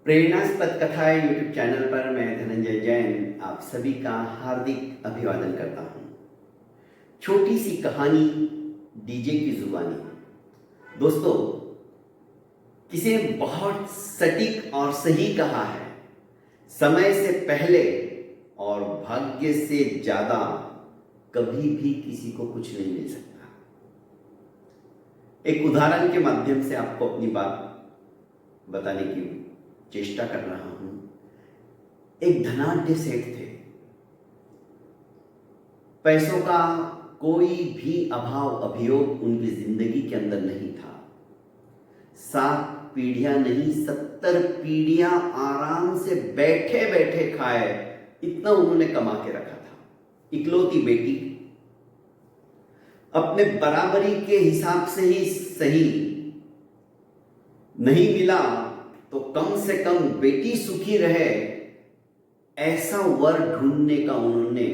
प्रेरणास्पद कथाएं YouTube channel पर मैं धनंजय जैन आप सभी का हार्दिक अभिवादन करता हूं। छोटी सी कहानी डीजे की जुबानी। दोस्तों, किसी ने बहुत सटीक और सही कहा है, समय से पहले और भाग्य से ज्यादा कभी भी किसी को कुछ नहीं मिल सकता। एक उदाहरण के माध्यम से आपको अपनी बात बताने की चेष्टा कर रहा हूं। एक धनाढ्य सेठ थे। पैसों का कोई भी अभाव अभियोग उनकी जिंदगी के अंदर नहीं था। 7 पीढ़ियां नहीं 70 पीढ़ियां आराम से बैठे बैठे खाए, इतना उन्होंने कमा के रखा था। इकलौती बेटी, अपने बराबरी के हिसाब से ही सही, नहीं मिला तो कम से कम बेटी सुखी रहे, ऐसा वर ढूंढने का उन्होंने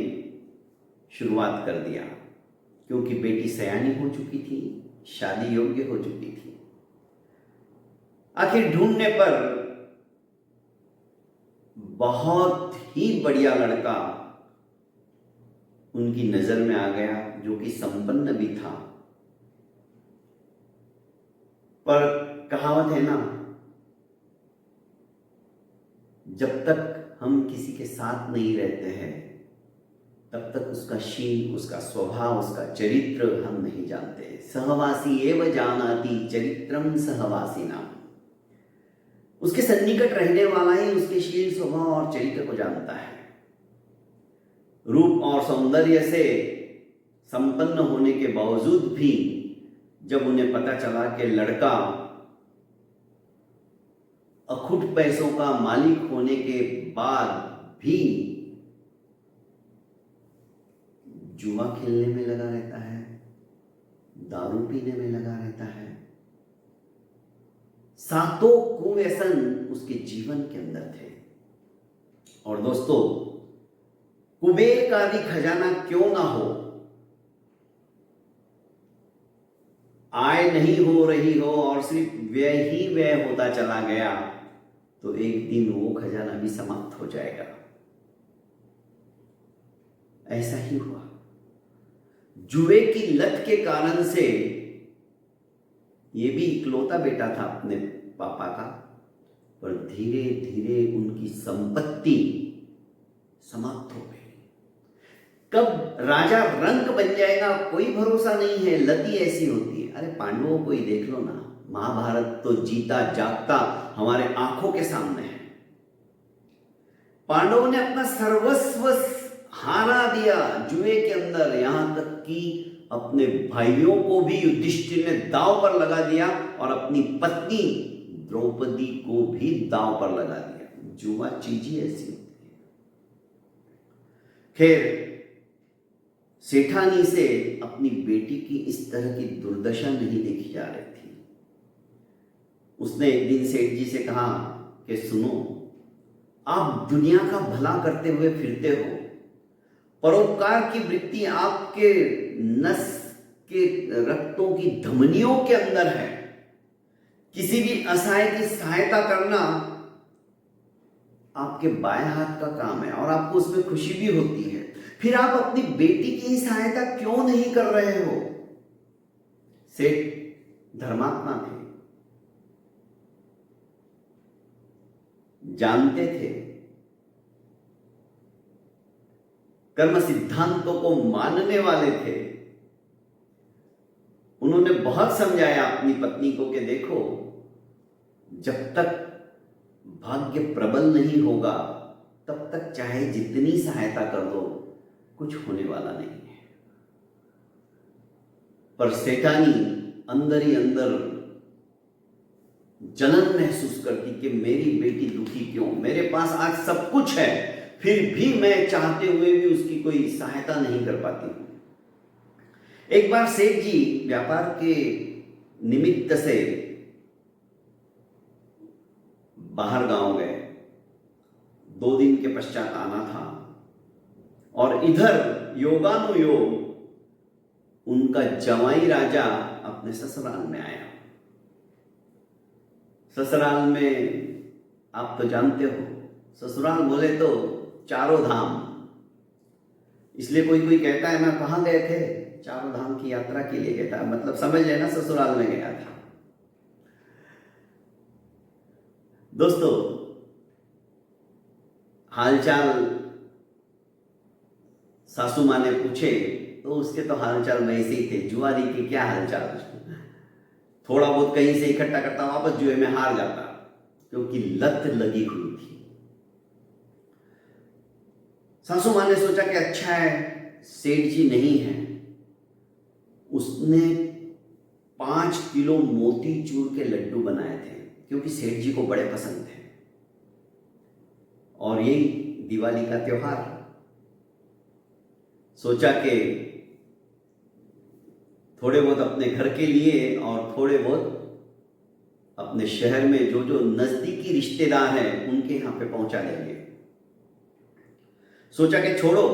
शुरुआत कर दिया। क्योंकि बेटी सयानी हो चुकी थी, शादी योग्य हो चुकी थी। आखिर ढूंढने पर बहुत ही बढ़िया लड़का उनकी नजर में आ गया, जो कि संपन्न भी था। पर कहावत है ना, जब तक हम किसी के साथ नहीं रहते हैं तब तक उसका शील, उसका स्वभाव, उसका चरित्र हम नहीं जानते। सहवासी एव जानाति चरित्रम सहवासिना। उसके सन्निकट रहने वाला ही उसके शील, स्वभाव और चरित्र को जानता है। रूप और सौंदर्य से संपन्न होने के बावजूद भी जब उन्हें पता चला कि लड़का अखुट पैसों का मालिक होने के बाद भी जुआ खेलने में लगा रहता है, दारू पीने में लगा रहता है, सातों कुव्यसन उसके जीवन के अंदर थे। और दोस्तों, कुबेर का भी खजाना क्यों ना हो, आय नहीं हो रही हो और सिर्फ व्यय ही व्यय होता चला गया, तो एक दिन वो खजाना भी समाप्त हो जाएगा। ऐसा ही हुआ। जुए की लत के कारण से ये भी इकलौता बेटा था अपने पापा का, पर धीरे धीरे उनकी संपत्ति समाप्त हो गई। कब राजा रंक बन जाएगा कोई भरोसा नहीं है। लती ऐसी होती है। अरे पांडवों को ही देख लो ना, महाभारत तो जीता जागता हमारे आंखों के सामने है। पांडवों ने अपना सर्वस्व हारा दिया जुए के अंदर, यहां तक कि अपने भाइयों को भी युधिष्ठिर ने दांव पर लगा दिया और अपनी पत्नी द्रौपदी को भी दांव पर लगा दिया। जुआ चीज ही ऐसी होती है। खैर, सेठानी से अपनी बेटी की इस तरह की दुर्दशा नहीं देखी जा रही थी। उसने एक दिन सेठ जी से कहा कि सुनो, आप दुनिया का भला करते हुए फिरते हो, परोपकार की वृत्ति आपके नस के रक्तों की धमनियों के अंदर है। किसी भी असहाय की सहायता करना आपके बाएं हाथ का काम है और आपको उसमें खुशी भी होती है। फिर आप अपनी बेटी की सहायता क्यों नहीं कर रहे हो? सेठ धर्मात्मा थे, जानते थे, कर्म सिद्धांतों को मानने वाले थे। उन्होंने बहुत समझाया अपनी पत्नी को कि देखो, जब तक भाग्य प्रबल नहीं होगा तब तक चाहे जितनी सहायता कर दो, कुछ होने वाला नहीं है। पर सेठानी अंदर ही अंदर जलन महसूस करती कि मेरी बेटी दुखी क्यों, मेरे पास आज सब कुछ है, फिर भी मैं चाहते हुए भी उसकी कोई सहायता नहीं कर पाती हूं। एक बार सेठ जी व्यापार के निमित्त से बाहर गांव गए। 2 दिन के पश्चात आना था और इधर योगानुयोग उनका जवाई राजा अपने ससुराल में आया। ससुराल में आप तो जानते हो, ससुराल बोले तो चारों धाम। इसलिए कोई कोई कहता है मैं कहाँ गए थे, चारों धाम की यात्रा के लिए गया था, मतलब समझ लेना ससुराल में गया था। दोस्तों, हालचाल सासू माँ ने पूछे तो उसके तो हालचाल वैसे ही थे, जुआरी के क्या हालचाल। थोड़ा बहुत कहीं से इकट्ठा करता वापस जुए में हार जाता, क्योंकि लत लगी हुई थी। सासू माँ ने सोचा कि अच्छा है सेठ जी नहीं है, उसने 5 किलो मोतीचूर के लड्डू बनाए थे, क्योंकि सेठ जी को बड़े पसंद थे, और यही दिवाली का त्योहार। सोचा कि थोड़े बहुत अपने घर के लिए और थोड़े बहुत अपने शहर में जो जो नजदीकी रिश्तेदार हैं उनके यहां पे पहुंचा देंगे। सोचा कि छोड़ो,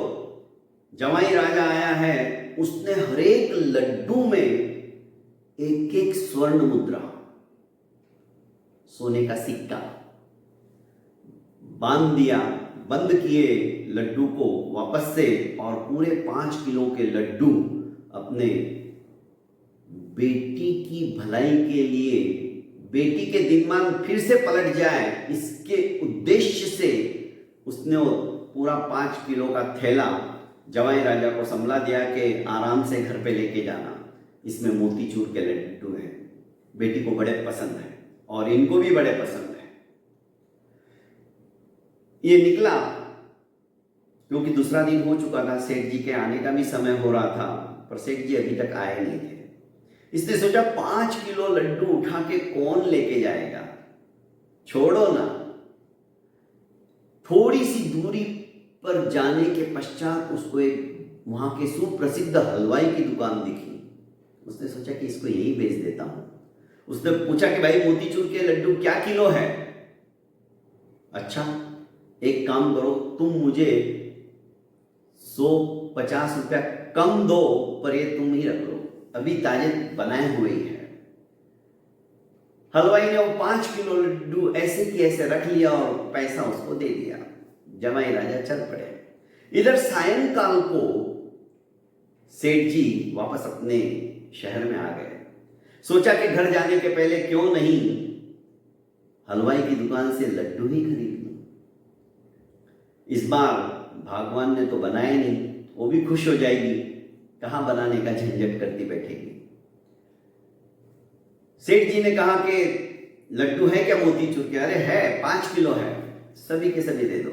जवाई राजा आया है, उसने हर एक लड्डू में एक एक स्वर्ण मुद्रा, सोने का सिक्का बांध दिया, बंद किए लड्डू को वापस से, और पूरे 5 किलो के लड्डू अपने बेटी की भलाई के लिए, बेटी के दिमाग फिर से पलट जाए इसके उद्देश्य से उसने वो पूरा 5 किलो का थैला जवाई राजा को संभला दिया कि आराम से घर पे लेके जाना, इसमें मोतीचूर के लड्डू हैं, बेटी को बड़े पसंद है और इनको भी बड़े पसंद है। ये निकला क्योंकि दूसरा दिन हो चुका था, सेठ जी के आने का भी समय हो रहा था, पर सेठ जी अभी तक आए नहीं थे। इसने सोचा 5 किलो लड्डू उठा के कौन लेके जाएगा, छोड़ो ना। थोड़ी सी दूरी पर जाने के पश्चात उसको एक वहां के सुप्रसिद्ध हलवाई की दुकान दिखी। उसने सोचा कि इसको यही बेच देता हूं। उसने पूछा कि भाई मोतीचूर के लड्डू क्या किलो है? अच्छा, एक काम करो, तुम मुझे 150 रुपया कम दो, पर ये तुम ही रख लो, अभी ताजे बनाए हुए ही है। हलवाई ने वो 5 किलो लड्डू ऐसे की ऐसे रख लिया और पैसा उसको दे दिया। जमाई राजा चल पड़े। इधर सायंकाल को सेठ जी वापस अपने शहर में आ गए। सोचा कि घर जाने के पहले क्यों नहीं हलवाई की दुकान से लड्डू ही खरीद लूं। इस बार भगवान ने तो बनाए नहीं, वो भी खुश हो जाएगी, कहां बनाने का झंझट करती बैठेगी। सेठ जी ने कहा कि लड्डू है क्या मोतीचूर के? अरे है, 5 किलो है, सभी के सभी दे दो।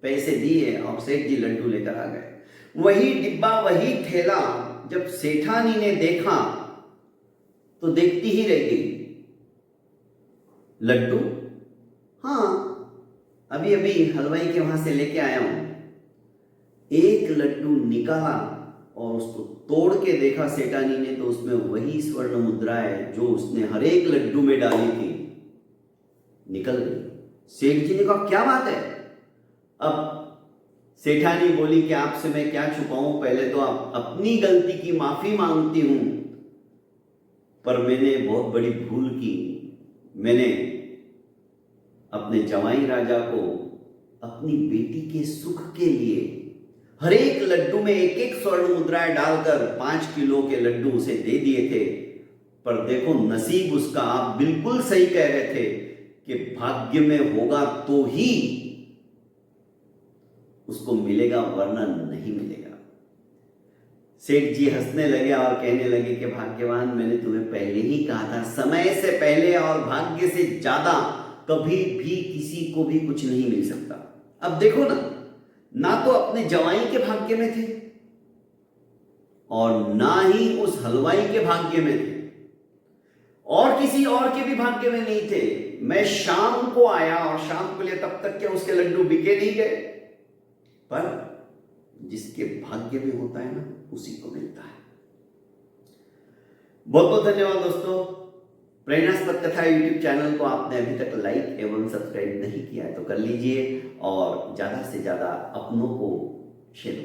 पैसे दिए और सेठ जी लड्डू लेकर आ गए। वही डिब्बा, वही थैला जब सेठानी ने देखा तो देखती ही रह गई। लड्डू? हाँ, अभी अभी हलवाई के वहां से लेके आया हूं। एक लड्डू निकाला और उसको तोड़ के देखा सेठानी ने, तो उसमें वही स्वर्ण मुद्राएं जो उसने हर एक लड्डू में डाली थी निकल गई। सेठ जी ने कहा क्या बात है? अब सेठानी बोली कि आपसे मैं क्या छुपाऊं, पहले तो आप अपनी गलती की माफी मांगती हूं, पर मैंने बहुत बड़ी भूल की। मैंने अपने जवाई राजा को अपनी बेटी के सुख के लिए हर एक लड्डू में एक एक स्वर्ण मुद्राएं डालकर 5 किलो के लड्डू उसे दे दिए थे। पर देखो नसीब उसका, आप बिल्कुल सही कह रहे थे कि भाग्य में होगा तो ही उसको मिलेगा, वरना नहीं मिलेगा। सेठ जी हंसने लगे और कहने लगे कि भाग्यवान, मैंने तुम्हें पहले ही कहा था, समय से पहले और भाग्य से ज्यादा कभी भी किसी को भी कुछ नहीं मिल सकता। अब देखो ना तो अपने जवाई के भाग्य में थे और ना ही उस हलवाई के भाग्य में थे और किसी और के भी भाग्य में नहीं थे। मैं शाम को आया और शाम को लिए तब तक क्या उसके लड्डू बिके नहीं गए? पर जिसके भाग्य में होता है ना, उसी को मिलता है। बहुत बहुत धन्यवाद दोस्तों। प्रेरणास्पद कथा यूट्यूब चैनल को आपने अभी तक लाइक एवं सब्सक्राइब नहीं किया है तो कर लीजिए और ज्यादा से ज्यादा अपनों को शेयर